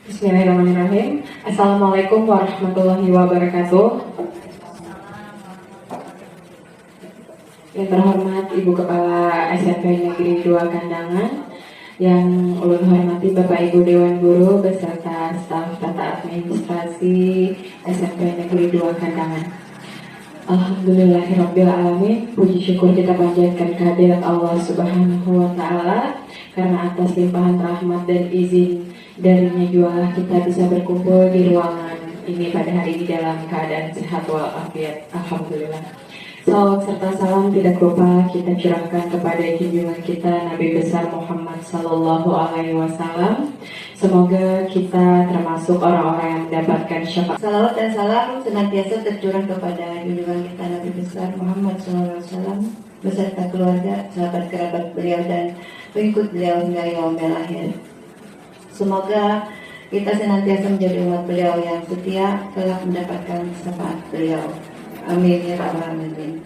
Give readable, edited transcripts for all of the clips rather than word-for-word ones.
Bismillahirrahmanirrahim. Assalamualaikum warahmatullahi wabarakatuh. Yang terhormat Ibu Kepala SMP Negeri 2 Kandangan, yang ulun hormati Bapak Ibu Dewan Guru beserta staf tata administrasi SMP Negeri 2 Kandangan. Alhamdulillahirabbil alamin. Puji syukur kita panjatkan kehadirat Allah Subhanahu wa taala, karena atas limpahan rahmat dan izin darinya jualah kita bisa berkumpul di ruangan ini pada hari ini dalam keadaan sehat walafiat. Alhamdulillah. Salawat serta salam tidak lupa kita curahkan kepada junjungan kita Nabi besar Muhammad Sallallahu Alaihi Wasallam. Semoga kita termasuk orang-orang yang mendapatkan syafaat. Salawat dan salam senantiasa tercurah kepada junjungan kita Nabi besar Muhammad Sallallahu Alaihi Wasallam beserta keluarga, sahabat kerabat beliau dan pengikut beliau hingga yaumil akhir. Semoga kita senantiasa menjadi umat beliau yang setia telah mendapatkan syafaat beliau. Amin ya rabbal alamin.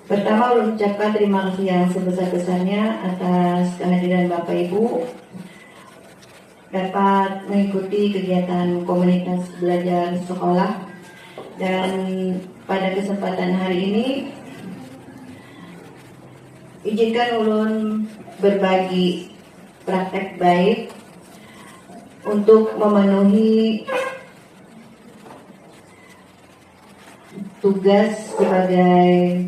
Pertama, ulun ucapkan terima kasih yang sebesar-besarnya atas kehadiran Bapak Ibu dapat mengikuti kegiatan komunitas belajar sekolah, dan pada kesempatan hari ini izinkan ulun berbagi praktek baik untuk memenuhi tugas sebagai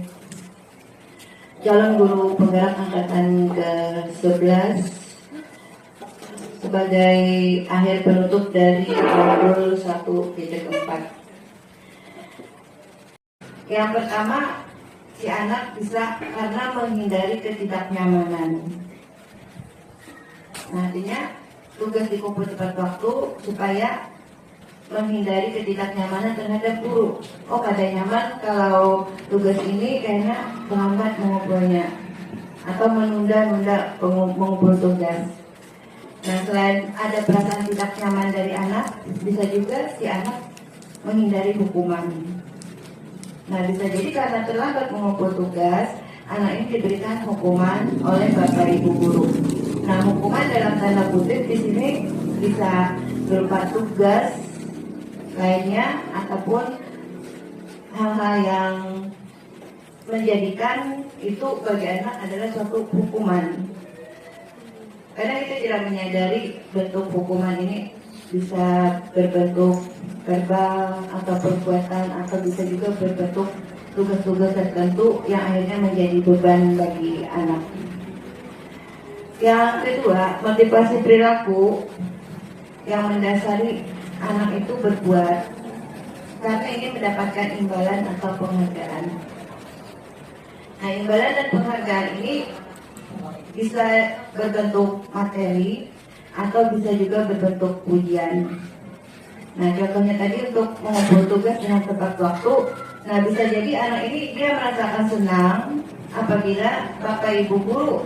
calon guru penggerak angkatan ke-11 sebagai akhir penutup dari modul 1.4. Yang pertama, si anak bisa karena menghindari ketidaknyamanan. Nah, artinya tugas dikumpul tepat waktu supaya menghindari ketidaknyamanan terhadap guru. Oh, pada nyaman kalau tugas ini kayaknya terlambat mengumpulnya atau menunda-nunda mengumpul tugas. Nah, selain ada perasaan tidak nyaman dari anak, bisa juga si anak menghindari hukuman. Nah, bisa jadi karena terlambat mengumpul tugas, anak ini diberikan hukuman oleh Bapak Ibu guru. Nah, hukuman dalam tanda kutip di sini bisa berupa tugas lainnya ataupun hal-hal yang menjadikan itu bagi anak adalah suatu hukuman. Karena kita tidak menyadari bentuk hukuman ini bisa berbentuk verbal atau perbuatan, atau bisa juga berbentuk tugas-tugas tertentu yang akhirnya menjadi beban bagi anak. Yang kedua, motivasi perilaku yang mendasari anak itu berbuat karena ingin mendapatkan imbalan atau penghargaan. Nah, imbalan dan penghargaan ini bisa berbentuk materi atau bisa juga berbentuk pujian. Nah, contohnya tadi untuk mengumpul tugas dengan tepat waktu. Nah, bisa jadi anak ini dia merasakan senang apabila Bapak Ibu guru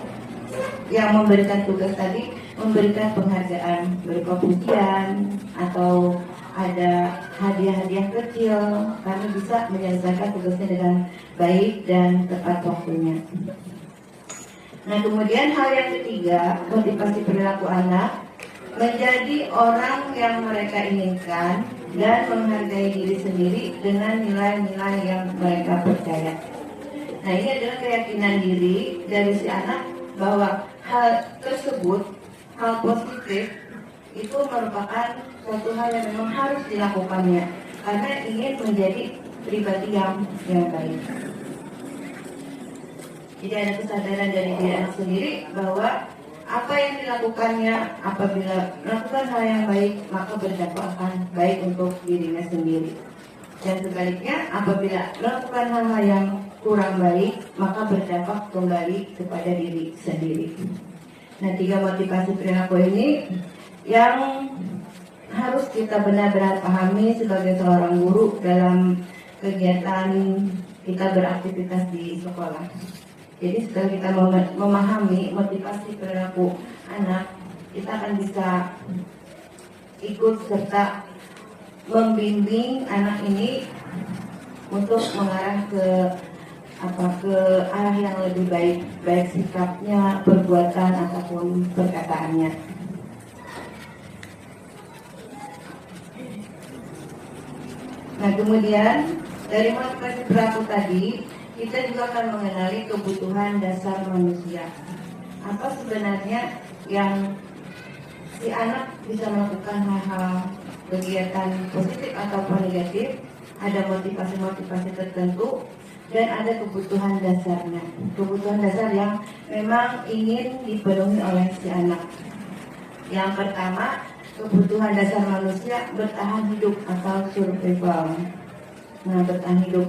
yang memberikan tugas tadi memberikan penghargaan berupa pujian atau ada hadiah-hadiah kecil karena bisa menyelesaikan tugasnya dengan baik dan tepat waktunya. Nah, kemudian hal yang ketiga, motivasi perilaku anak menjadi orang yang mereka inginkan dan menghargai diri sendiri dengan nilai-nilai yang mereka percaya. Nah, ini adalah keyakinan diri dari si anak bahwa hal tersebut, hal positif itu merupakan suatu hal yang memang harus dilakukannya karena ingin menjadi pribadi yang baik. Jadi ada kesadaran dari diri anak sendiri bahwa apa yang dilakukannya apabila melakukan hal yang baik maka berdampak akan baik untuk dirinya sendiri. Dan sebaliknya apabila melakukan hal-hal yang kurang baik maka berdampak kembali kepada diri sendiri. Nah, 3 motivasi perilaku ini yang harus kita benar-benar pahami sebagai seorang guru dalam kegiatan kita beraktivitas di sekolah. Jadi setelah kita memahami motivasi perilaku anak, kita akan bisa ikut serta membimbing anak ini untuk mengarah ke arah yang lebih baik, baik sikapnya, perbuatan ataupun perkataannya. Nah, kemudian dari motivasi perilaku tadi, kita juga akan mengenali kebutuhan dasar manusia. Apa sebenarnya yang si anak bisa melakukan hal-hal kegiatan positif ataupun negatif, ada motivasi-motivasi tertentu, dan ada kebutuhan dasarnya. Kebutuhan dasar yang memang ingin dipenuhi oleh si anak. Yang pertama, kebutuhan dasar manusia bertahan hidup atau survival. Nah, bertahan hidup.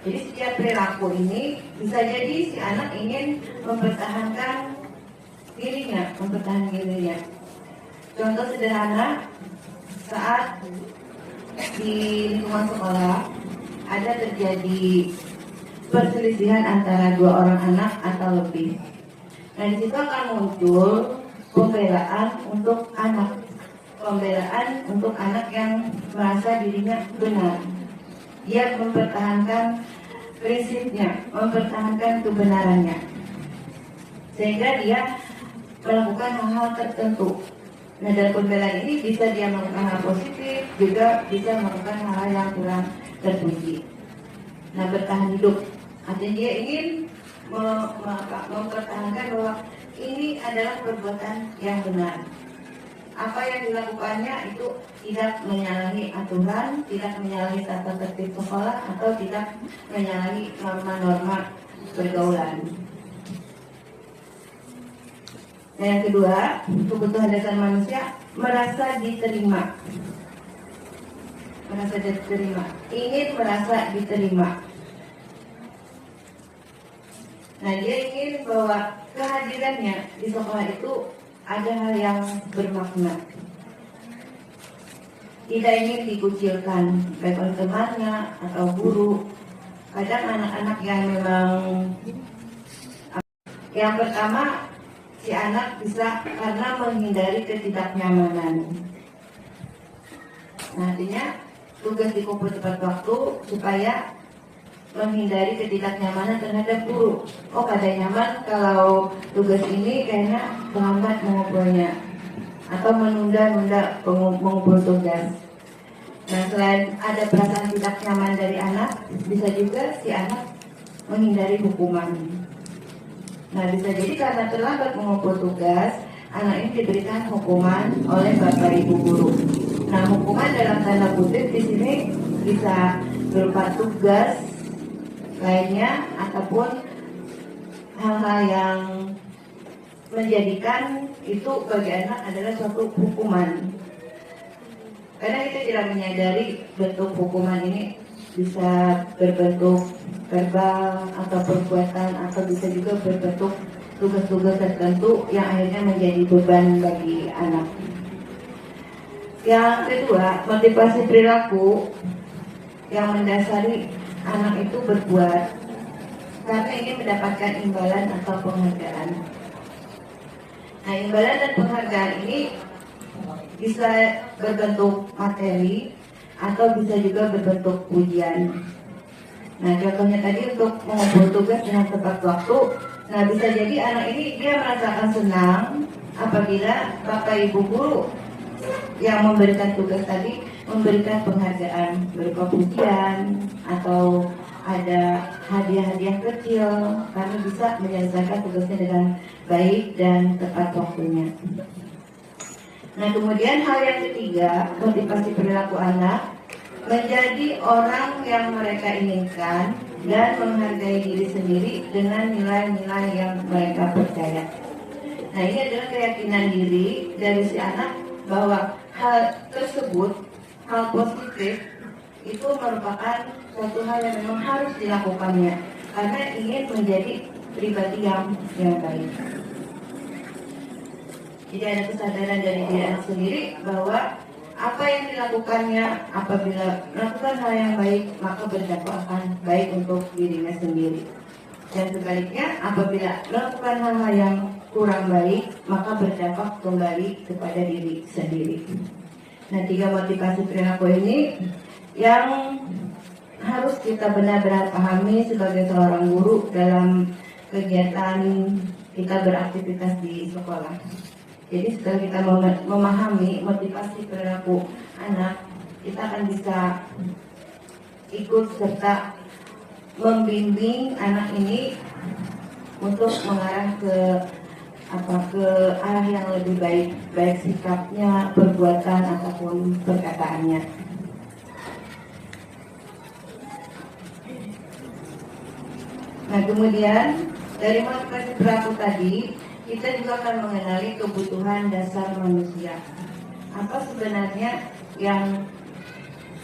Jadi setiap perilaku ini bisa jadi si anak ingin mempertahankan dirinya, mempertahankan dirinya. Contoh sederhana, saat di lingkungan sekolah ada terjadi perselisihan antara dua orang anak atau lebih. Nah, di situ akan muncul pembelaan untuk anak, pembelaan untuk anak yang merasa dirinya benar. Dia mempertahankan prinsipnya, mempertahankan kebenarannya, sehingga dia melakukan hal-hal tertentu. Nah, dalam pembelaan ini bisa dia melakukan hal positif, juga bisa melakukan hal-hal yang kurang terpuji. Nah, bertahan hidup artinya dia ingin mempertahankan bahwa ini adalah perbuatan yang benar. Apa yang dilakukannya itu tidak menyalahi aturan, tidak menyalahi tata tertib sekolah, atau tidak menyalahi norma-norma pergaulan. Nah, yang kedua, kebutuhan dasar manusia merasa diterima. Merasa diterima, ingin merasa diterima. Nah, dia ingin bahwa kehadirannya di sekolah itu ada hal yang bermakna. Tidak ingin dikucilkan baik oleh temannya atau guru. Kadang anak-anak yang memang, yang pertama, si anak bisa karena menghindari ketidaknyamanan. Nah, artinya tugas dikumpul tepat waktu supaya menghindari ketidaknyamanan terhadap guru. Oh, pada nyaman kalau tugas ini kayaknya terlambat mengumpulnya, atau menunda-nunda mengumpul tugas. Nah, selain ada perasaan tidak nyaman dari anak, bisa juga si anak menghindari hukuman. Nah, bisa jadi karena terlambat mengumpul tugas, anak ini diberikan hukuman oleh bapak ibu guru. Nah, hukuman dalam tanda kutip di sini bisa berupa tugas lainnya ataupun hal-hal yang menjadikan itu bagi anak adalah suatu hukuman. Karena kita tidak menyadari bentuk hukuman ini bisa berbentuk verbal atau perbuatan, atau bisa juga berbentuk tugas-tugas tertentu yang akhirnya menjadi beban bagi anak. Yang kedua, motivasi perilaku yang mendasari anak itu berbuat karena ingin mendapatkan imbalan atau penghargaan. Nah, imbalan dan penghargaan ini bisa berbentuk materi atau bisa juga berbentuk pujian. Nah, contohnya tadi untuk mengumpul tugas dengan tepat waktu. Nah, bisa jadi anak ini dia merasakan senang apabila bapak ibu guru yang memberikan tugas tadi memberikan penghargaan berupa pujian atau ada hadiah-hadiah kecil karena bisa menyelesaikan tugasnya dengan baik dan tepat waktunya. Nah, kemudian hal yang ketiga, motivasi perilaku anak menjadi orang yang mereka inginkan dan menghargai diri sendiri dengan nilai-nilai yang mereka percaya. Nah, ini adalah keyakinan diri dari si anak bahwa hal tersebut, hal positif itu merupakan suatu hal yang memang harus dilakukannya karena ingin menjadi pribadi yang baik. Jadi ada kesadaran dari diri anak sendiri bahwa apa yang dilakukannya apabila melakukan hal yang baik maka berdampak akan baik untuk dirinya sendiri. Dan sebaliknya apabila melakukan hal-hal yang kurang baik maka berdampak kembali kepada diri sendiri. Nah, 3 motivasi perilaku ini yang harus kita benar-benar pahami sebagai seorang guru dalam kegiatan kita beraktivitas di sekolah. Jadi setelah kita memahami motivasi perilaku anak, kita akan bisa ikut serta membimbing anak ini untuk mengarah ke ke arah yang lebih baik, baik sikapnya, perbuatan ataupun perkataannya. Nah, kemudian dari motivasi perilaku tadi, kita juga akan mengenali kebutuhan dasar manusia. Apa sebenarnya yang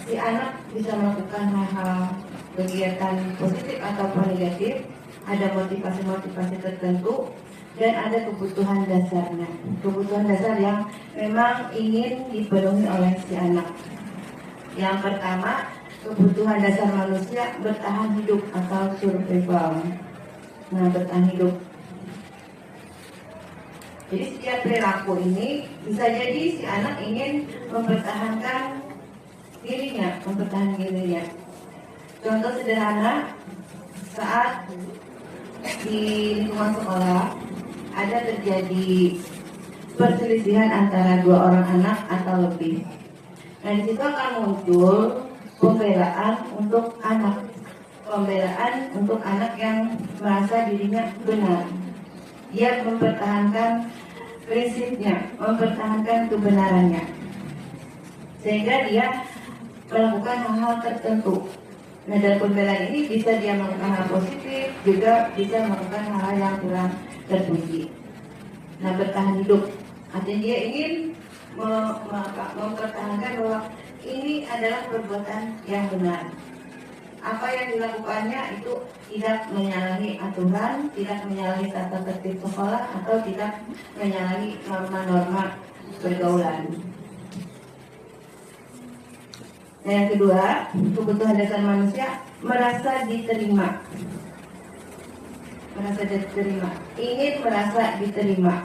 si anak bisa melakukan hal-hal kegiatan positif ataupun negatif, ada motivasi-motivasi tertentu, dan ada kebutuhan dasarnya. Kebutuhan dasar yang memang ingin dipenuhi oleh si anak. Yang pertama, kebutuhan dasar manusia bertahan hidup atau survival. Nah, bertahan hidup. Jadi setiap perilaku ini bisa jadi si anak ingin mempertahankan dirinya, mempertahankan dirinya. Contoh sederhana, saat di lingkungan sekolah ada terjadi perselisihan antara dua orang anak atau lebih. Nah, di situ akan muncul pembelaan untuk anak, pembelaan untuk anak yang merasa dirinya benar. Dia mempertahankan prinsipnya, mempertahankan kebenarannya, sehingga dia melakukan hal-hal tertentu. Nah, dalam pembelaan ini bisa dia melakukan hal positif, juga bisa melakukan hal yang kurang terpuji. Nah, bertahan hidup artinya dia ingin mempertahankan bahwa ini adalah perbuatan yang benar. Apa yang dilakukannya itu tidak menyalahi aturan, tidak menyalahi tata tertib sekolah, atau tidak menyalahi norma-norma pergaulan. Nah, yang kedua, kebutuhan dasar manusia merasa diterima. Merasa diterima, ingin merasa diterima.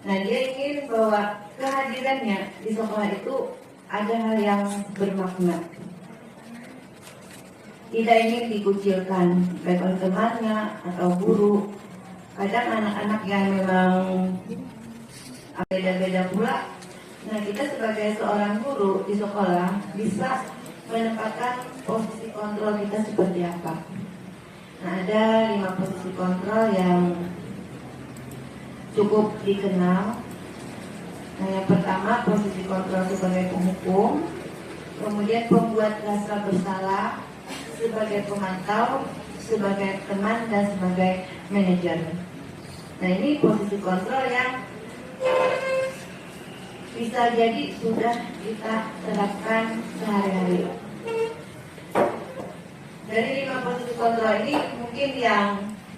Nah, dia ingin bahwa kehadirannya di sekolah itu ada hal yang bermakna. Tidak ingin dikucilkan, baik oleh temannya atau guru. Kadang anak-anak yang memang beda-beda pula. Nah, kita sebagai seorang guru di sekolah bisa menempatkan posisi kontrol kita seperti apa. Nah, ada 5 posisi kontrol yang cukup dikenal. Nah, yang pertama posisi kontrol sebagai penghukum, kemudian pembuat rasa bersalah, sebagai pemantau, sebagai teman, dan sebagai manajer. Nah, ini posisi kontrol yang bisa jadi sudah kita terapkan sehari-hari. Dari 5 posisi kontrol ini mungkin yang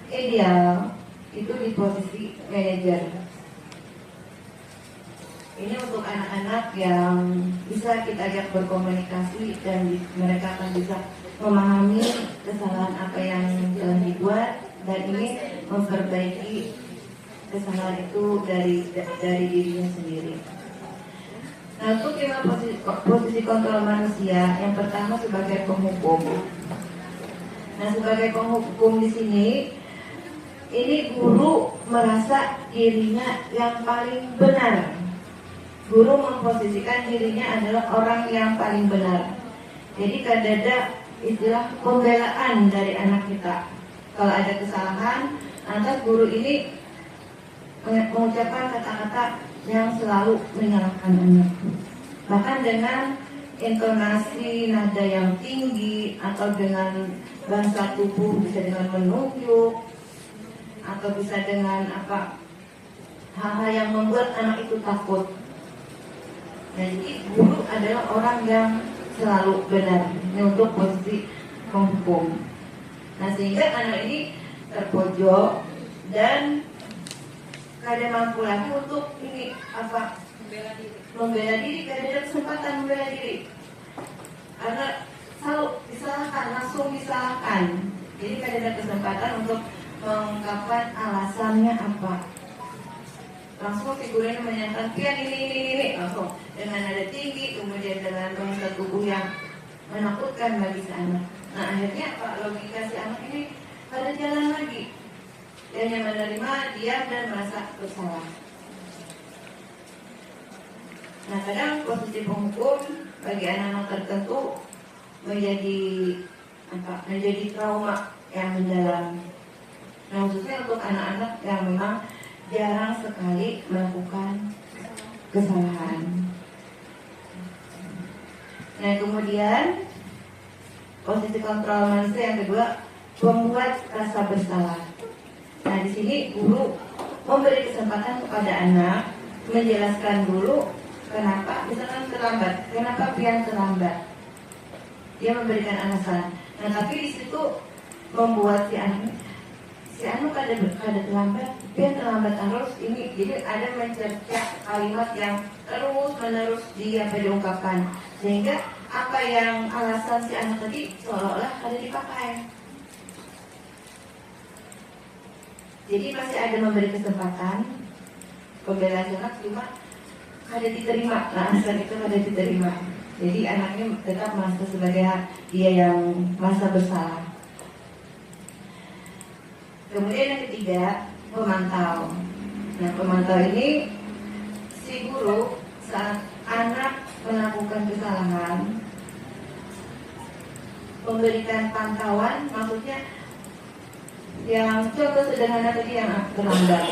ideal itu di posisi manajer. Ini untuk anak-anak yang bisa kita ajak berkomunikasi dan mereka akan bisa memahami kesalahan apa yang telah dibuat dan ingin memperbaiki kesalahan itu dari dirinya sendiri. Nah, untuk 5 posisi kontrol manusia, yang pertama sebagai penghukum. Nah, sebagai penghukum di sini, ini guru merasa dirinya yang paling benar. Guru memposisikan dirinya adalah orang yang paling benar. Jadi kada ada istilah pembelaan dari anak kita. Kalau ada kesalahan, lantas guru ini mengucapkan kata-kata yang selalu menyalahkan anak. Bahkan dengan intonasi nada yang tinggi atau dengan bahasa tubuh, bisa dengan menunjuk atau bisa dengan hal-hal yang membuat anak itu takut. Jadi guru adalah orang yang selalu benar. Ini untuk posisi penghukum. Nah, sehingga anak ini terpojok dan kada mampu lagi untuk membela diri, kada ada kesempatan membela diri. Karena selalu disalahkan, langsung disalahkan. Jadi kada ada kesempatan untuk mengungkapkan alasannya apa. Langsung si guru ini menyatakan pian ini langsung dengan nada tinggi, kemudian dengan bahasa tubuh yang menakutkan bagi si anak. Nah, akhirnya logika si anak ini pada jalan lagi. Dia hanya menerima, diam dan merasa bersalah. Nah, kadang posisi penghukum bagi anak-anak tertentu menjadi trauma yang mendalam. Nah, khususnya untuk anak-anak yang memang jarang sekali melakukan kesalahan. Nah, kemudian posisi kontrol manusia yang kedua, membuat rasa bersalah. Nah, di sini guru memberi kesempatan kepada anak menjelaskan dulu kenapa, misalkan terlambat, kenapa pian terlambat. Dia memberikan alasan. Nah, tapi di situ membuat si anak kada terlambat, pian terlambat terus ini. Jadi ada mencerca kalimat yang terus menerus diungkapkan, sehingga apa yang alasan si anak tadi seolah-olah ada dipakai. Jadi masih ada memberi kesempatan pembelaan anak, cuma ada diterima, alasan itu ada diterima. Jadi anaknya tetap merasa sebagai dia yang merasa bersalah. Kemudian yang ketiga, pemantau. Nah, pemantau ini si guru saat anak melakukan kesalahan memberikan pantauan, maksudnya yang contoh sederhana tadi yang terlambat.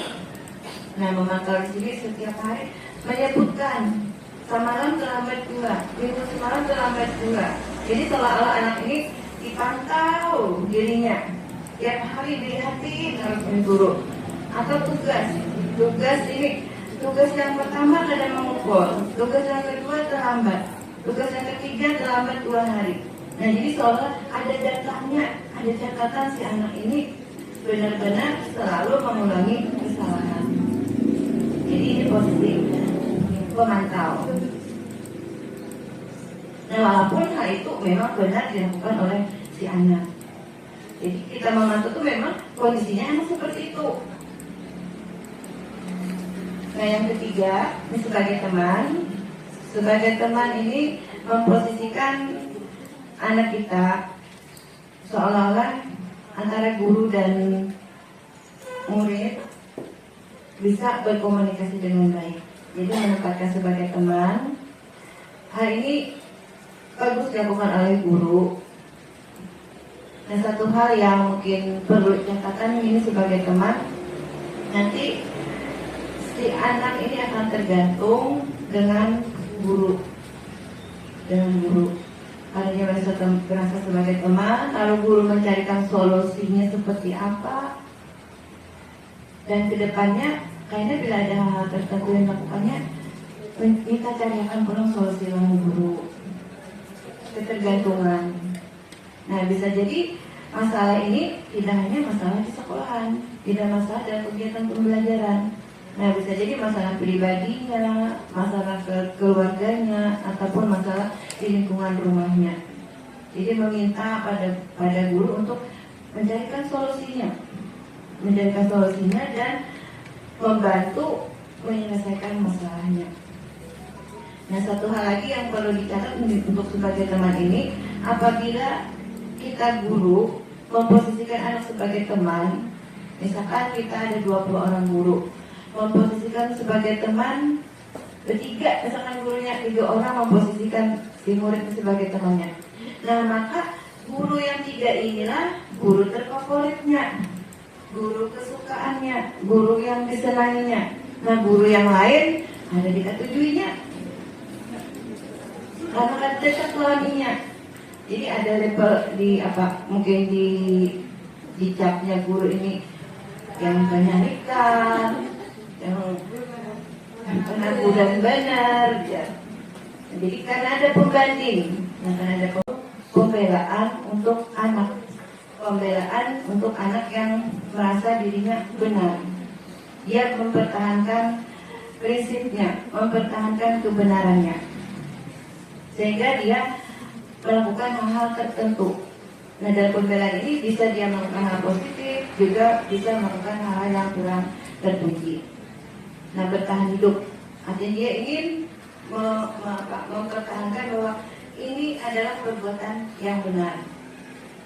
Nah, memantau di sini setiap hari menyebutkan semalam terlambat 2, minggu semalam terlambat 2. Jadi seolah-olah anak ini dipantau dirinya, tiap hari dilihatin harus guru. Atau tugas ini, tugas yang pertama kadang mengukur, tugas yang kedua terlambat, tugas yang ketiga terlambat 2 hari. Nah, jadi seolah ada datanya, ada catatan si anak ini benar-benar selalu mengulangi kesalahan. Jadi ini posisi pemantau. Nah, walaupun hal itu memang benar dilakukan oleh si anak. Jadi kita memantau itu memang kondisinya emang seperti itu. Nah, yang ketiga, ini sebagai teman. Sebagai teman ini memposisikan anak kita seolah-olah antara guru dan murid bisa berkomunikasi dengan baik. Jadi menempatkan sebagai teman. Hal ini bagus dilakukan oleh guru. Nah, satu hal yang mungkin perlu catatan ini sebagai teman, nanti si anak ini akan tergantung dengan guru. Kalau dia merasa sebagai teman, lalu guru mencarikan solusinya seperti apa, dan kedepannya kayaknya bila ada hal tertentu yang dilakukannya, kita carikan pulang solusi dengan guru. Ketergantungan. Nah, bisa jadi masalah ini tidak hanya masalah di sekolahan, tidak masalah dalam kegiatan pembelajaran. Nah, bisa jadi masalah pribadinya, masalah keluarganya, ataupun masalah di lingkungan rumahnya. Jadi meminta pada guru untuk mencarikan solusinya dan membantu menyelesaikan masalahnya. Nah, satu hal lagi yang perlu dicatat untuk sebagai teman ini, apabila kita guru memposisikan anak sebagai teman, misalkan kita ada 20 orang guru, memposisikan sebagai teman bertiga, misalkan gurunya 3 orang memposisikan si murid sebagai temannya. Nah, maka guru yang 3 inilah guru terfavoritnya, guru kesukaannya, guru yang disenanginya. Nah, guru yang lain ada diketujuinya karena kan dekat suaminya. Jadi ada level mungkin di capnya guru ini yang penyarikan, yang penanggulan benar ya. Jadi karena ada pembanding, karena ada pembelaan untuk anak yang merasa dirinya benar. Dia mempertahankan prinsipnya, mempertahankan kebenarannya, sehingga dia melakukan hal-hal tertentu. Nah, dalam pembelaan ini bisa dia melakukan hal positif, juga bisa melakukan hal-hal yang kurang terpuji. Nah, bertahan hidup, artinya dia ingin mempertahankan bahwa ini adalah perbuatan yang benar.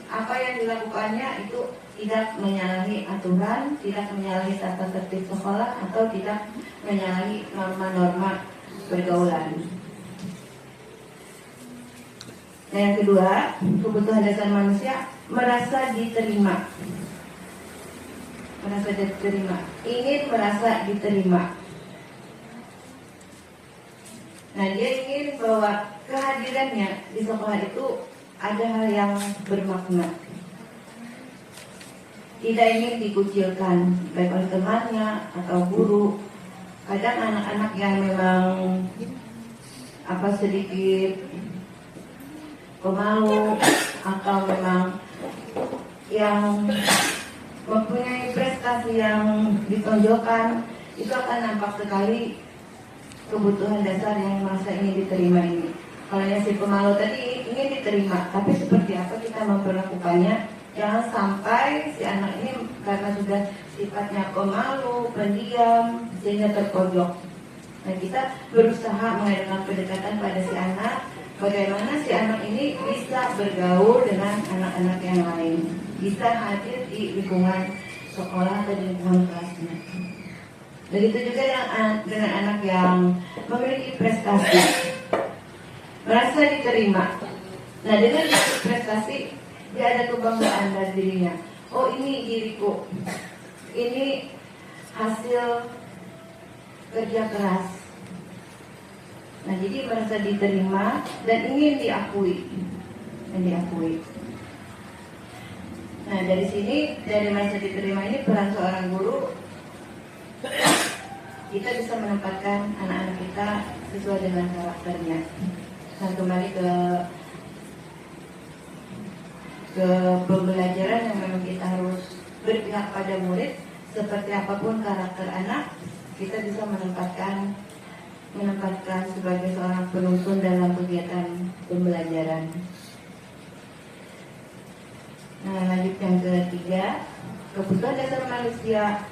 Apa yang dilakukannya itu tidak menyalahi aturan, tidak menyalahi tata tertib sekolah, atau tidak menyalahi norma-norma pergaulan. Nah, yang kedua, kebutuhan dasar manusia merasa diterima. Merasa diterima, ingin merasa diterima. Nah, dia ingin bahwa kehadirannya di sekolah itu ada hal yang bermakna. Tidak ingin dikucilkan, baik oleh temannya atau guru. Kadang anak-anak yang memang sedikit pemalu atau memang yang mempunyai prestasi yang ditonjolkan, itu akan nampak sekali kebutuhan dasar yang merasa ingin diterima ini. Kalau yang si pemalu tadi ingin diterima, tapi seperti apa kita memperlakukannya? Jangan sampai si anak ini karena sudah sifatnya pemalu, pendiam, sehingga terpojok. Nah, kita berusaha mengadakan pendekatan pada si anak, bagaimana si anak ini bisa bergaul dengan anak-anak yang lain, bisa hadir di lingkungan sekolah atau di lingkungan kelasnya. Begitu juga dengan anak yang memiliki prestasi, merasa diterima. Nah, dengan prestasi dia ada kebanggaan dari dirinya. Oh, ini diriku, ini hasil kerja keras. Nah, jadi merasa diterima dan ingin diakui. Nah, dari sini, dari merasa diterima ini, peran seorang guru, kita bisa menempatkan anak-anak kita sesuai dengan karakternya. Nah, kembali ke pembelajaran yang memang kita harus berpihak pada murid. Seperti apapun karakter anak, kita bisa menempatkan sebagai seorang penuntun dalam kegiatan pembelajaran. Nah, lanjut yang ketiga, kebutuhan dasar manusia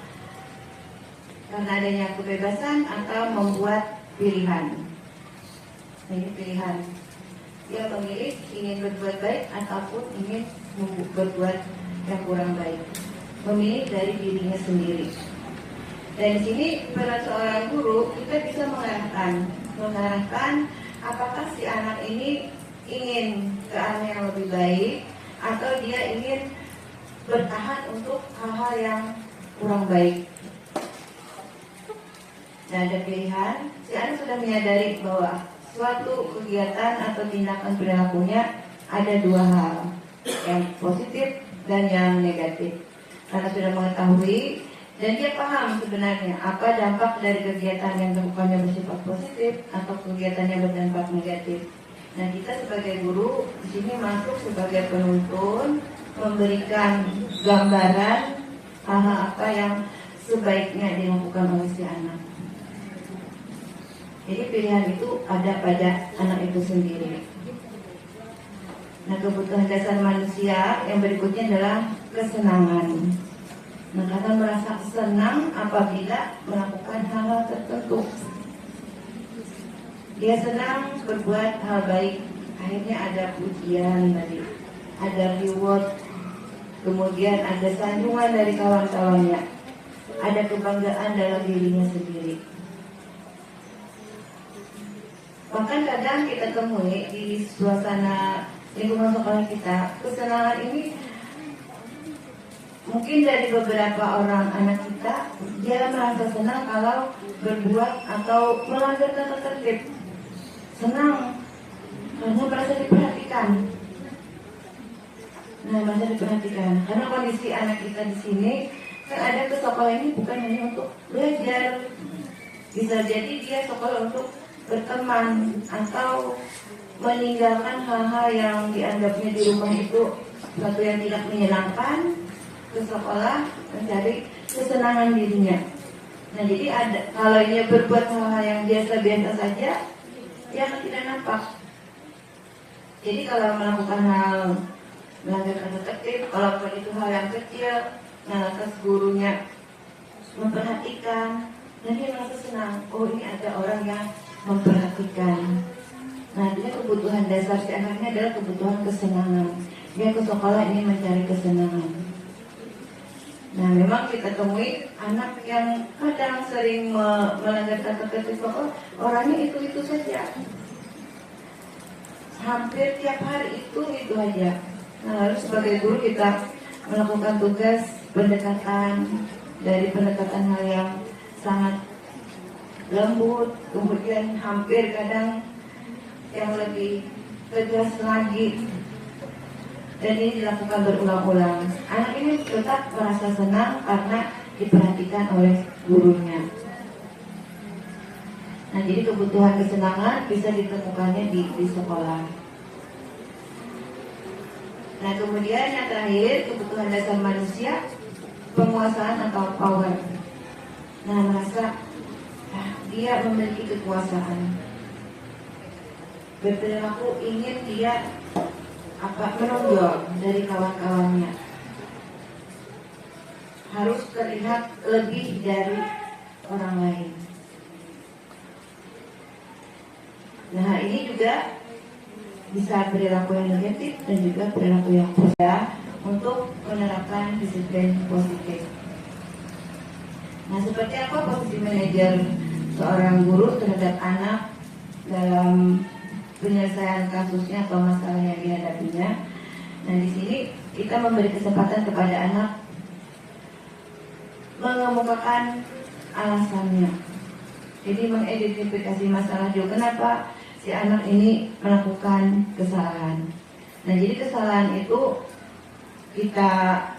karena adanya kebebasan atau membuat pilihan. Nah, ini pilihan. Dia memilih ingin berbuat baik ataupun ingin berbuat yang kurang baik. Memilih dari dirinya sendiri. Dan di sini peran seorang guru, kita bisa mengarahkan apakah si anak ini ingin ke arah yang lebih baik atau dia ingin bertahan untuk hal-hal yang kurang baik. Nah, ada pilihan. Si anak sudah menyadari bahwa suatu kegiatan atau tindakan perilakunya ada dua hal, yang positif dan yang negatif. Karena sudah mengetahui dan dia paham sebenarnya apa dampak dari kegiatan yang dilakukannya bersifat positif atau kegiatan yang berdampak negatif. Nah, kita sebagai guru di sini masuk sebagai penuntun, memberikan gambaran hal-hal apa yang sebaiknya dilakukan oleh si anak. Jadi pilihan itu ada pada anak itu sendiri. Nah, kebutuhan dasar manusia yang berikutnya adalah kesenangan. Nah, karena merasa senang apabila melakukan hal-hal tertentu. Dia senang berbuat hal baik, akhirnya ada pujian tadi, ada reward, kemudian ada sanjungan dari kawan-kawannya, ada kebanggaan dalam dirinya sendiri. Bahkan kadang kita temui di suasana lingkungan sekolah kita, kesenangan ini mungkin dari beberapa orang anak kita, dia merasa senang kalau berbuat atau melanggar tata tertib. Senang karena merasa diperhatikan. Nah, merasa diperhatikan karena kondisi anak kita di sini kan ada ke sekolah ini bukan hanya untuk belajar, bisa jadi dia sekolah untuk berteman atau meninggalkan hal-hal yang dianggapnya di rumah itu sesuatu yang tidak menyenangkan, ke sekolah mencari kesenangan dirinya. Nah, jadi ada kalau dia berbuat hal-hal yang biasa-biasa saja, dia akan tidak nampak. Jadi kalau melakukan hal melanggar tata tertib, walaupun itu hal yang kecil, nah atas gurunya memperhatikan, dan dia merasa senang. Oh, ini ada orang yang memperhatikan. Nah, dia kebutuhan dasar si anaknya adalah kebutuhan kesenangan. Dia ke sekolah ini mencari kesenangan. Nah, memang kita temui anak yang kadang sering melanggar kata tertentu, orangnya itu saja. Hampir tiap hari itu aja. Nah, lalu sebagai guru kita melakukan tugas pendekatan, dari pendekatan hal yang sangat lembut, kemudian hampir kadang yang lebih tegas lagi. Dan ini dilakukan berulang-ulang. Anak ini tetap merasa senang karena diperhatikan oleh gurunya. Nah, jadi kebutuhan kesenangan bisa ditemukannya di sekolah. Nah, kemudian yang terakhir, kebutuhan dasar manusia, penguasaan atau power. Nah, merasa dia memiliki kekuasaan. Berperilaku ingin dia menonjol dari kawan-kawannya, harus terlihat lebih dari orang lain. Nah, ini juga bisa perilaku yang negatif dan juga perilaku yang positif untuk menerapkan disiplin positif. Nah, seperti apa posisi manajer seorang guru terhadap anak dalam penyelesaian kasusnya atau masalah yang dihadapinya? Nah, di sini kita memberi kesempatan kepada anak mengemukakan alasannya. Jadi mengidentifikasi masalah juga, kenapa si anak ini melakukan kesalahan. Nah, jadi kesalahan itu kita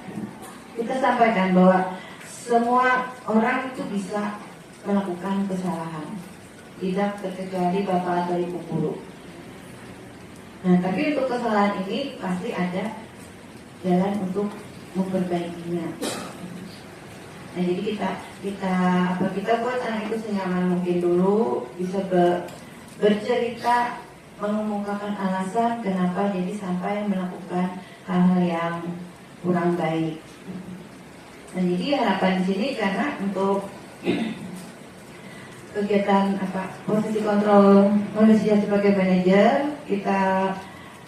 sampaikan bahwa semua orang itu bisa melakukan kesalahan, tidak terkecuali bapak atau ibu guru. Nah, tapi untuk kesalahan ini pasti ada jalan untuk memperbaikinya. Nah, jadi kita buat anak itu senyaman mungkin dulu, bisa bercerita, mengemukakan alasan kenapa jadi sampai melakukan hal-hal yang kurang baik. Nah, jadi harapan di sini karena untuk kegiatan posisi kontrol manusia sebagai manajer, kita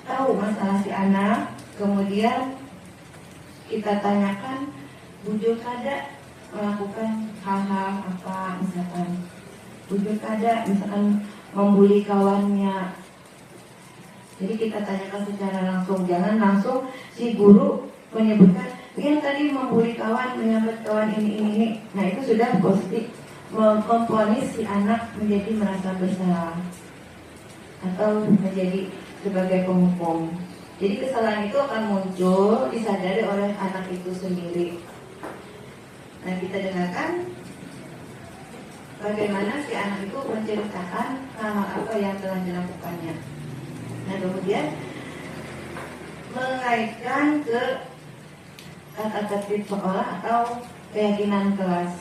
tahu masalah si anak, kemudian kita tanyakan bujur kada melakukan hal-hal apa, misalkan bujur kada misalkan membuli kawannya. Jadi kita tanyakan secara langsung, jangan langsung si guru menyebutkan dia tadi membuli kawan, menyambut kawan ini. Nah, itu sudah positif memponis si anak menjadi merasa bersalah atau menjadi sebagai penghukum. Jadi kesalahan itu akan muncul disadari oleh anak itu sendiri. Nah, kita dengarkan bagaimana si anak itu menceritakan hal-hal apa yang telah dilakukannya. Nah, kemudian mengaitkan ke tata tertib sekolah atau keyakinan kelas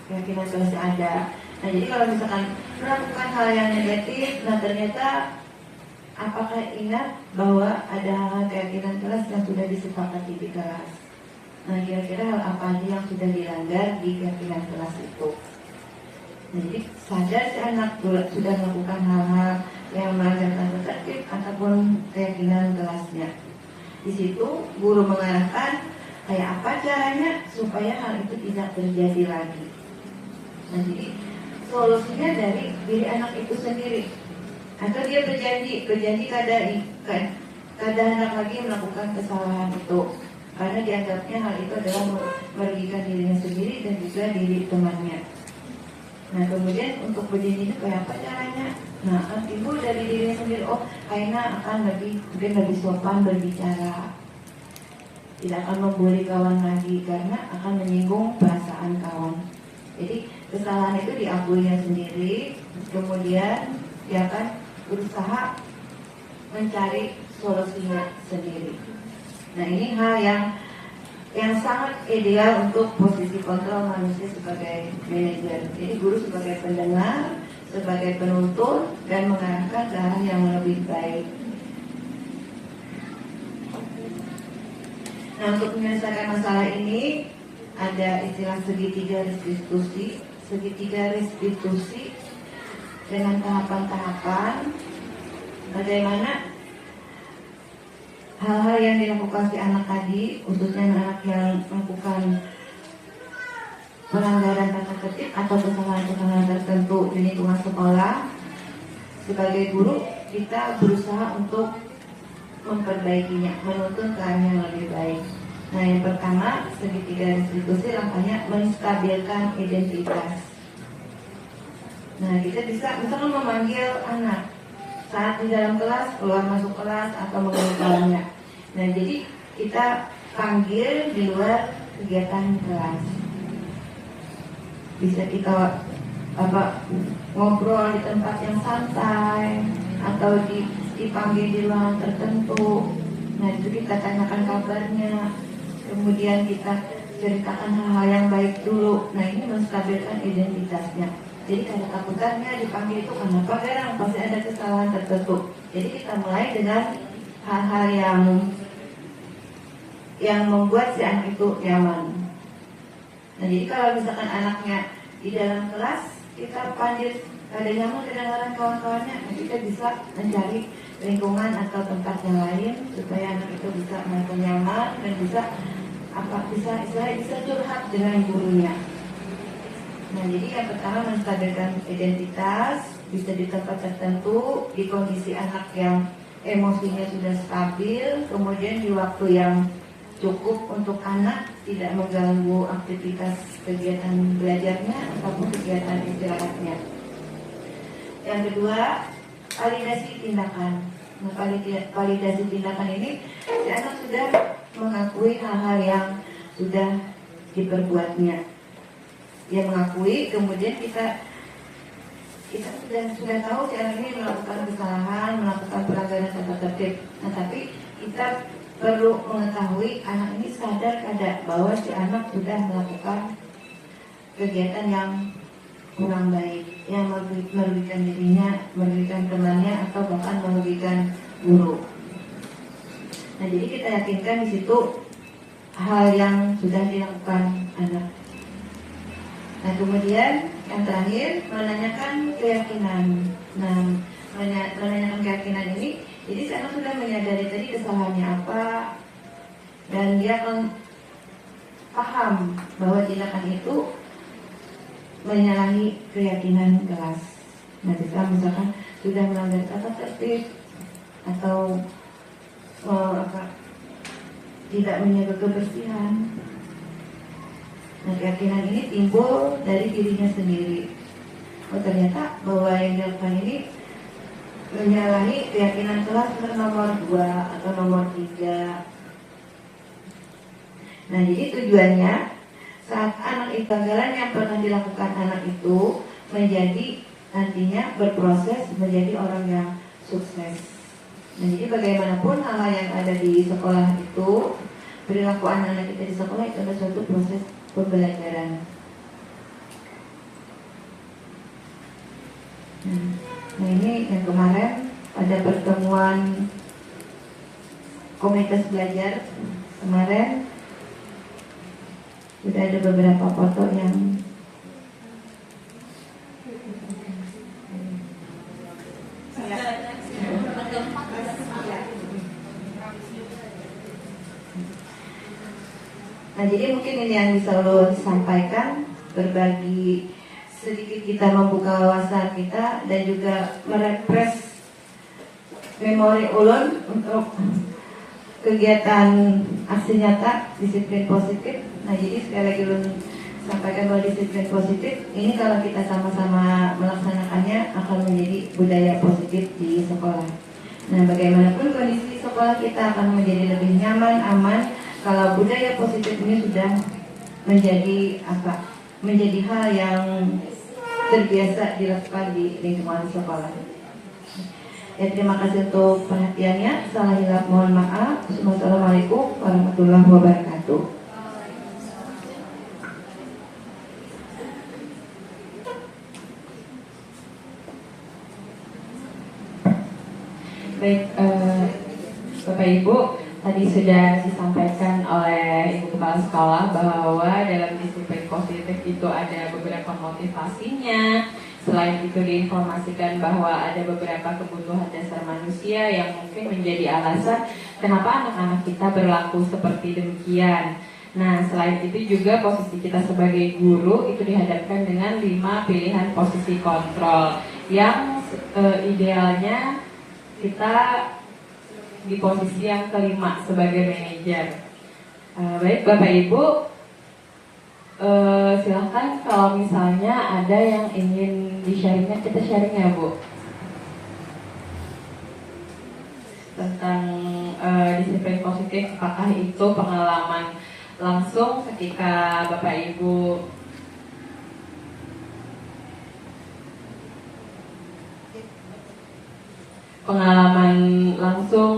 yang ada. Nah, jadi kalau misalkan melakukan hal yang negatif, nah ternyata apakah ingat bahwa ada hal keyakinan kelas yang sudah disepakati di kelas? Nah, kira-kira hal apa aja yang sudah dilanggar di keyakinan kelas itu? Nah, jadi sadar si anak sudah melakukan hal-hal yang melanggar tata tertib ataupun keyakinan kelasnya. Di situ guru mengarahkan kayak apa caranya supaya hal itu tidak terjadi lagi. Nah, jadi solusinya dari diri anak itu sendiri. Atau dia berjanji kada anak lagi melakukan kesalahan itu, karena dianggapnya hal itu adalah merugikan dirinya sendiri dan juga diri temannya. Nah, kemudian untuk berjanji itu kayak apa caranya? Nah, ibu dari dirinya sendiri, kayaknya akan mungkin lebih sopan berbicara, tidak akan membuli kawan lagi karena akan menyinggung perasaan kawan. Jadi kesalahan itu diakuinya sendiri, kemudian dia akan berusaha mencari solusinya sendiri. Nah, ini hal yang sangat ideal untuk posisi kontrol manusia sebagai manajer. Jadi guru sebagai pendengar, sebagai penuntun, dan mengarahkan ke arah yang lebih baik. Nah, untuk menyelesaikan masalah ini ada istilah segitiga restitusi dengan tahapan-tahapan bagaimana hal-hal yang dilakukan si anak tadi, khususnya anak yang melakukan pelanggaran tata tertib atau kesalahan-kesalahan tertentu di lingkungan sekolah, sebagai guru kita berusaha untuk memperbaikinya, menuntun ke arah yang lebih baik. Nah, yang pertama, segitiga restitusi langkahnya menstabilkan identitas. Nah, kita bisa misalnya memanggil anak saat di dalam kelas, keluar masuk kelas, atau mengulanginya. Nah, jadi kita panggil di luar kegiatan kelas. Bisa kita ngobrol di tempat yang santai, atau dipanggil di ruangan tertentu. Nah, itu kita tanyakan kabarnya, kemudian kita ceritakan hal-hal yang baik dulu. Nah, ini menstabilkan identitasnya. Jadi karena takutannya dipanggil itu kenapa Garang, pasti ada kesalahan tertentu. Jadi kita mulai dengan hal-hal yang membuat si anak itu nyaman. Nah, jadi kalau misalkan anaknya di dalam kelas, kita panggil ada nyaman kedengaran kawan-kawannya, nah kita bisa mencari lingkungan atau tempat yang lain supaya anak itu bisa merasa nyaman dan bisa bisa curhat dengan gurunya. Nah, jadi yang pertama menstabilkan identitas, bisa di tempat tertentu, di kondisi anak yang emosinya sudah stabil, kemudian di waktu yang cukup untuk anak, tidak mengganggu aktivitas kegiatan belajarnya ataupun kegiatan istirahatnya. Yang kedua, validasi tindakan. Nah, validasi tindakan ini, si anak sudah mengakui hal-hal yang sudah diperbuatnya. Dia mengakui, kemudian kita sudah tahu si anak ini melakukan kesalahan, melakukan pelanggaran tata tertib. Nah, tapi kita perlu mengetahui anak ini sadar kada bahwa si anak sudah melakukan kegiatan yang kurang baik, yang merugikan dirinya, merugikan temannya, atau bahkan merugikan guru. Nah, jadi kita yakinkan di situ hal yang sudah dilakukan anak. Nah, kemudian yang terakhir menanyakan keyakinan. Nah, menanyakan keyakinan ini, jadi si anak sudah menyadari tadi kesalahannya apa, dan dia akan paham bahwa tindakan itu menyalahi keyakinan kelas. Nah, kita misalkan sudah melanggar tata tertib atau tidak menjaga kebersihan. Nah, keyakinan ini timbul dari dirinya sendiri. Oh, ternyata bahwa yang dilakukan ini menyalahi keyakinan kelas nomor 2 atau nomor 3. Nah, jadi tujuannya saat anak itu kegagalan yang pernah dilakukan anak itu menjadi nantinya berproses menjadi orang yang sukses. Nah, jadi bagaimanapun hal yang ada di sekolah itu, perilaku anak-anak kita di sekolah itu adalah suatu proses pembelajaran. Nah, ini yang kemarin pada pertemuan komunitas belajar kemarin sudah ada beberapa foto yang nah, jadi mungkin ini yang bisa lo sampaikan, berbagi sedikit kita membuka wawasan kita dan juga merefresh memori ulun untuk kegiatan aksi nyata disiplin positif. Nah, jadi sekali lagi ulun sampaikan bahwa disiplin positif ini kalau kita sama-sama melaksanakannya akan menjadi budaya positif di sekolah. Nah, bagaimanapun kondisi sekolah kita akan menjadi lebih nyaman, aman kalau budaya positif ini sudah menjadi menjadi hal yang terbiasa dilakukan di lingkungan sekolah. Ya, terima kasih untuk perhatiannya. Salah hilap mohon maaf. Wassalamualaikum warahmatullahi wabarakatuh. Baik, Bapak Ibu, tadi sudah disampaikan oleh Ibu Kepala Sekolah bahwa dalam disiplin positif itu ada beberapa motivasinya. Selain itu diinformasikan bahwa ada beberapa kebutuhan dasar manusia yang mungkin menjadi alasan kenapa anak-anak kita berlaku seperti demikian. Nah, selain itu juga posisi kita sebagai guru itu dihadapkan dengan 5 pilihan posisi kontrol yang idealnya kita di posisi yang kelima sebagai manajer. Baik Bapak Ibu, silahkan kalau misalnya ada yang ingin di-sharingnya, kita sharing ya Bu, tentang disiplin positif. Apakah itu pengalaman langsung ketika Bapak Ibu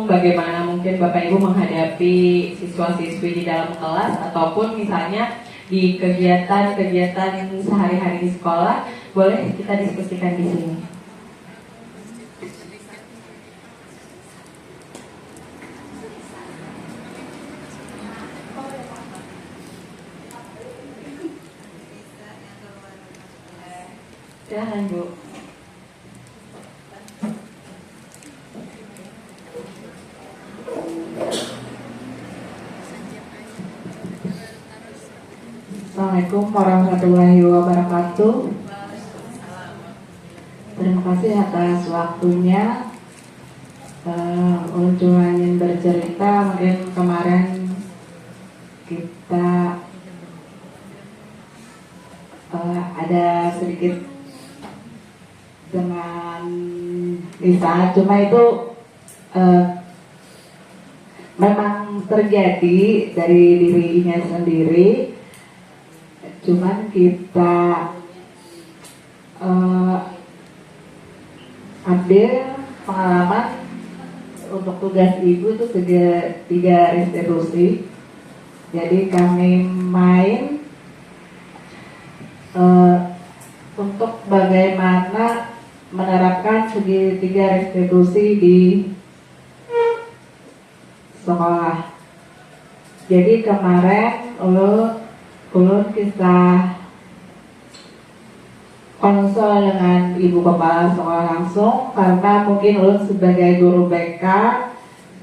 bagaimana mungkin Bapak Ibu menghadapi siswa-siswi di dalam kelas, ataupun misalnya di kegiatan-kegiatan sehari-hari di sekolah, boleh kita diskusikan di sini. Silahkan Bu. Assalamualaikum warahmatullahi wabarakatuh. Terima kasih atas waktunya. Cuma ingin bercerita, mungkin kemarin kita ada sedikit dengan Nisa, cuma itu memang terjadi dari dirinya sendiri. Cuman kita ambil pengalaman untuk tugas ibu itu tiga institusi. Jadi kami main untuk bagaimana menerapkan segitiga restitusi di sekolah. Jadi kemarin ulun kisah konsul dengan ibu kepala sekolah langsung, karena mungkin ulun sebagai guru BK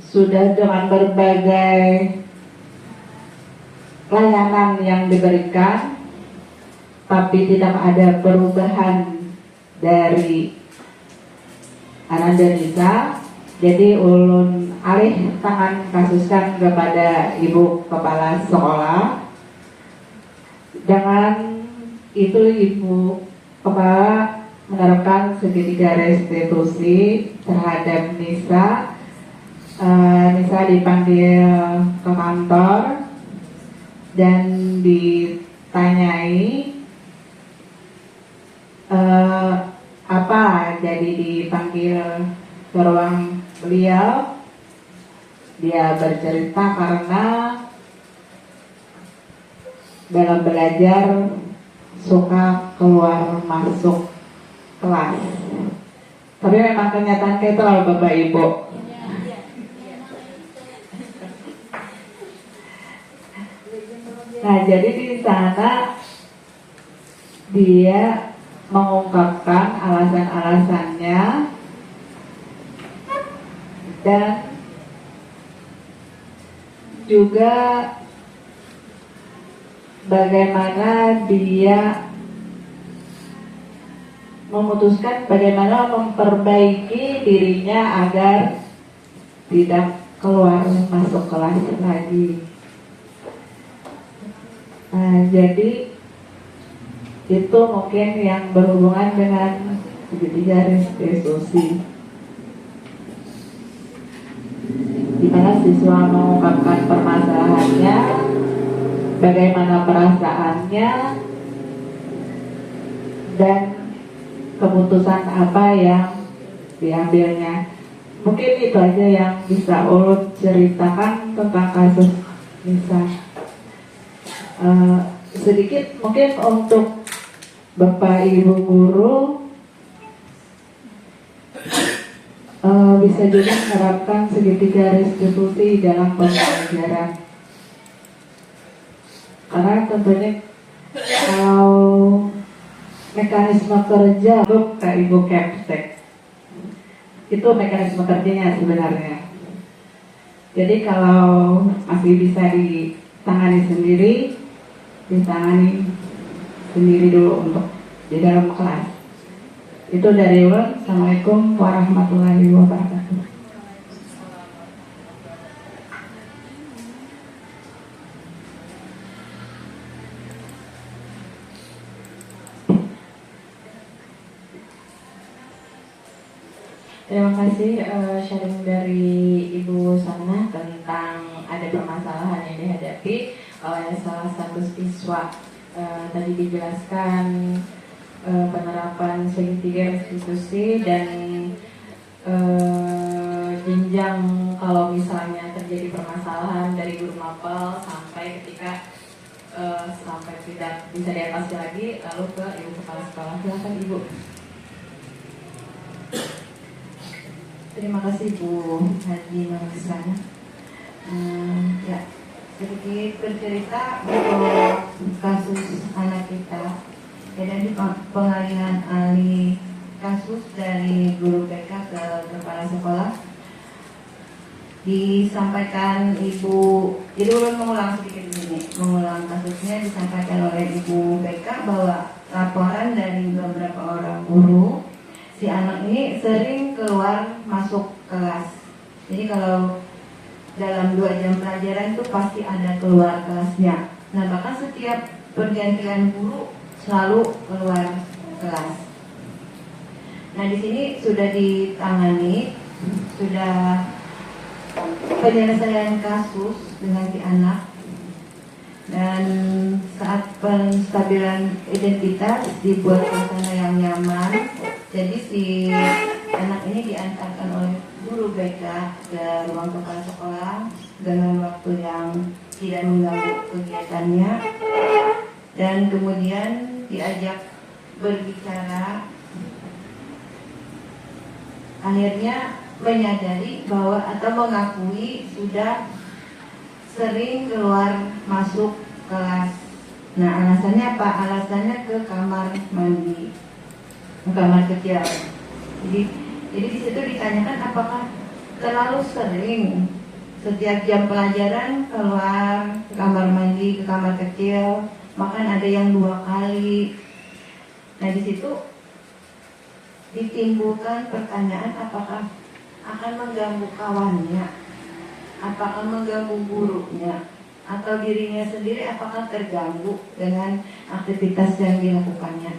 sudah dengan berbagai layanan yang diberikan, tapi tidak ada perubahan dari Ananda Nisa. Jadi ulun alih tangan kasuskan kepada ibu kepala sekolah. Dengan itu ibu kepala menerapkan segitiga restitusi terhadap Nisa. Nisa dipanggil ke kantor dan ditanyai apa, jadi dipanggil ke ruang beliau. Dia bercerita karena dalam belajar suka keluar masuk kelas. Tapi memang kenyataan itu loh Bapak Ibu. Nah, jadi di sana dia mengungkapkan alasan-alasannya dan juga bagaimana dia memutuskan bagaimana memperbaiki dirinya agar tidak keluar masuk kelas lagi. Nah, jadi itu mungkin yang berhubungan dengan segitiga restitusi, di mana siswa mengungkapkan permasalahannya, bagaimana perasaannya, dan keputusan apa yang diambilnya. Mungkin itu aja yang bisa ulun ceritakan tentang kasus Nisa. Sedikit mungkin untuk Bapak Ibu guru bisa juga menerapkan segitiga restitusi dalam pembelajaran. Karena tentunya kalau mekanisme kerja untuk Ibu Kepsek itu mekanisme kerjanya sebenarnya. Jadi kalau masih bisa tangani sendiri, ditangani sendiri dulu untuk di dalam kelas. Itu dari ulun. Assalamualaikum warahmatullahi wabarakatuh. Terima kasih sharing dari Ibu Sana tentang ada permasalahan yang dihadapi oleh salah satu siswa. Tadi dijelaskan penerapan segitiga restitusi dan jenjang kalau misalnya terjadi permasalahan dari guru mapel sampai ketika sampai tidak bisa diatasi lagi lalu ke ibu kepala sekolah. Silakan Ibu. Terima kasih Bu Haji Manisana. Ya, sedikit bercerita untuk kasus anak kita. Jadi pengalihan alih kasus dari guru BK ke kepala sekolah disampaikan Ibu. Jadi ulun mengulang sedikit ini, mengulang kasusnya disampaikan oleh Ibu BK bahwa laporan dari beberapa orang guru si anak ini sering keluar masuk kelas. Jadi kalau dalam 2 jam pelajaran itu pasti ada keluar kelasnya. Nah bahkan setiap pergantian guru selalu keluar kelas. Nah di sini sudah ditangani, sudah penyelesaian kasus dengan si anak. Dan saat penstabilan identitas dibuat suasana yang nyaman. Jadi si anak ini diantarkan oleh guru BK ke ruang kepala sekolah dengan waktu yang tidak mengganggu kegiatannya, dan kemudian diajak berbicara. Akhirnya menyadari bahwa atau mengakui sudah sering keluar masuk kelas. Nah alasannya apa? Alasannya ke kamar mandi, kamar kecil. Jadi di situ ditanyakan apakah terlalu sering setiap jam pelajaran keluar ke kamar mandi, ke kamar kecil, bahkan ada yang 2 kali. Nah di situ ditimbulkan pertanyaan apakah akan mengganggu kawannya, apakah mengganggu gurunya, atau dirinya sendiri apakah terganggu dengan aktivitas yang dilakukannya.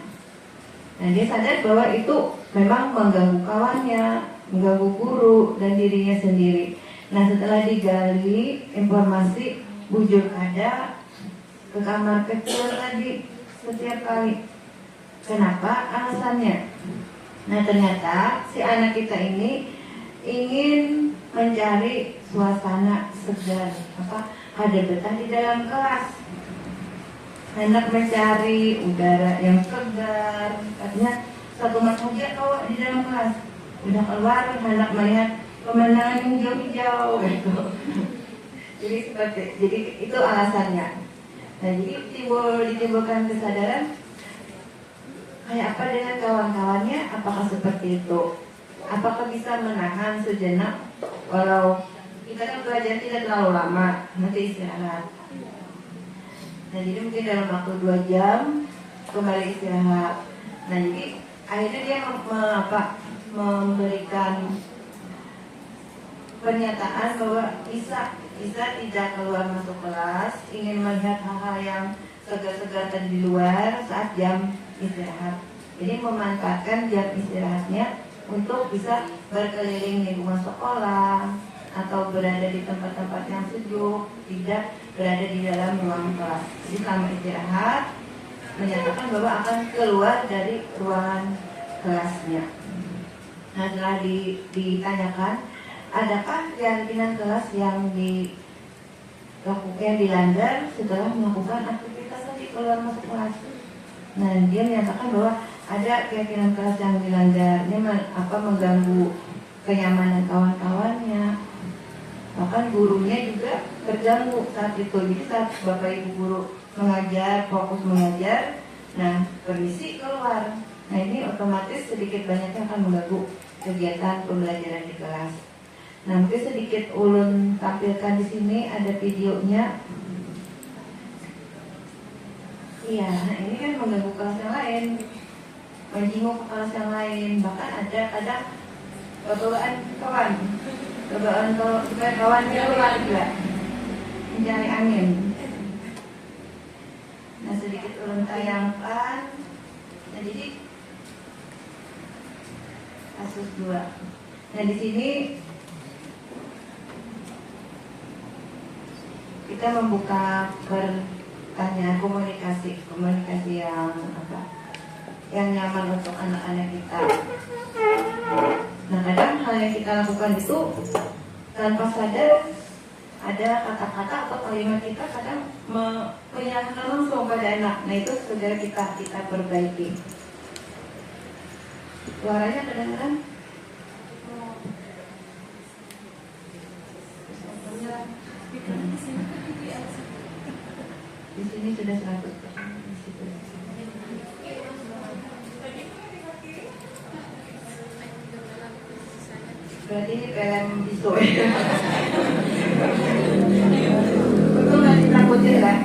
Nah dia sadar bahwa itu memang mengganggu kawannya, mengganggu guru dan dirinya sendiri. Nah setelah digali informasi, bujur kada ke kamar kecil tadi setiap kali. Kenapa? Alasannya. Nah ternyata si anak kita ini ingin mencari suasana segar, ada betah di dalam kelas, hendak mencari udara yang segar. Katanya satu mata aja kau di dalam kelas, udah keluar hendak melihat pemandangan yang jauh-jauh gitu. Jadi itu alasannya. Nah jadi ditimbulkan kesadaran kayak apa dengan kawan-kawannya, apakah seperti itu? Apakah bisa menahan sejenak walau kita kan belajar tidak terlalu lama, nanti istirahat. Nah jadi mungkin dalam waktu 2 jam kembali istirahat. Nah jadi akhirnya dia memberikan pernyataan bahwa bisa tidak keluar masuk kelas, ingin melihat hal-hal yang segar-segar di luar saat jam istirahat. Jadi memanfaatkan jam istirahatnya untuk bisa berkeliling lingkungan sekolah atau berada di tempat-tempat yang sejuk, tidak berada di dalam ruang kelas. Jadi selama istirahat menyatakan bahwa akan keluar dari ruangan kelasnya. Nah setelah ditanyakan, adakah keyakinan kelas yang dilakukan dilanggar setelah melakukan aktivitas tadi keluar masuk kelas? Nah dia menyatakan bahwa ada keyakinan kelas yang dilanggar, ini mengganggu kenyamanan kawan-kawannya, bahkan gurunya juga terganggu saat itu. Jadi saat bapak ibu guru mengajar, fokus mengajar, nah permisi keluar, nah ini otomatis sedikit banyaknya akan mengganggu kegiatan pembelajaran di kelas. Nah mungkin sedikit ulun tampilkan di sini ada videonya. Iya, nah ini kan mengganggu kelas yang lain, menjenguk kelas yang lain, bahkan ada kadang bawaan kawan, bawaan supaya kawannya keluar juga, mencari angin. Nah sedikit ulun tayangkan, nah jadi kasus 2. Nah di sini kita membuka pertanyaan komunikasi yang apa? Yang nyaman untuk anak-anak kita. Nah kadang hal yang kita lakukan itu tanpa sadar ada kata-kata atau kalimat kita kadang menyalahkan langsung pada anak. Nah itu segera kita perbaiki. Suaranya kedengeran? Di sini sudah 100%. Berarti ini PLM bisu ya. Betul nggak ditakutin kan?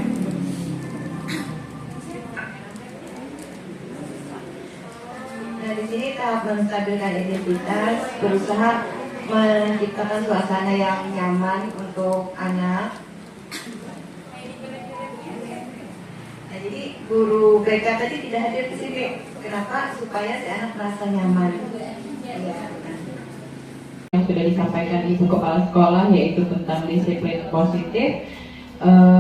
Nah di sini tahap menstabilkan identitas, berusaha menciptakan suasana yang nyaman untuk anak. Nah jadi guru BK tadi tidak hadir di sini. Kenapa? Supaya si anak merasa nyaman. Ya. Yang sudah disampaikan Ibu Kepala Sekolah yaitu tentang disiplin positif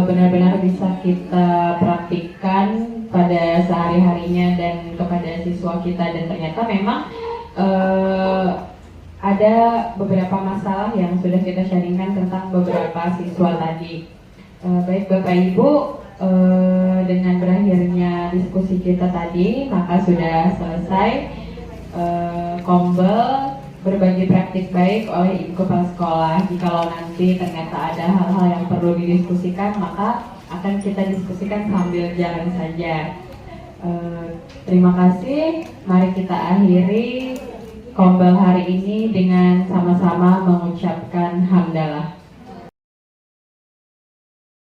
benar-benar bisa kita praktikkan pada sehari-harinya dan kepada siswa kita, dan ternyata memang ada beberapa masalah yang sudah kita sharingkan tentang beberapa siswa tadi. Baik Bapak Ibu, dengan berakhirnya diskusi kita tadi maka sudah selesai Kombel berbagi praktik baik oleh Ibu Kepala Sekolah. Jikalau nanti ternyata ada hal-hal yang perlu didiskusikan, maka akan kita diskusikan sambil jalan saja. Terima kasih. Mari kita akhiri Kombel hari ini dengan sama-sama mengucapkan hamdalah.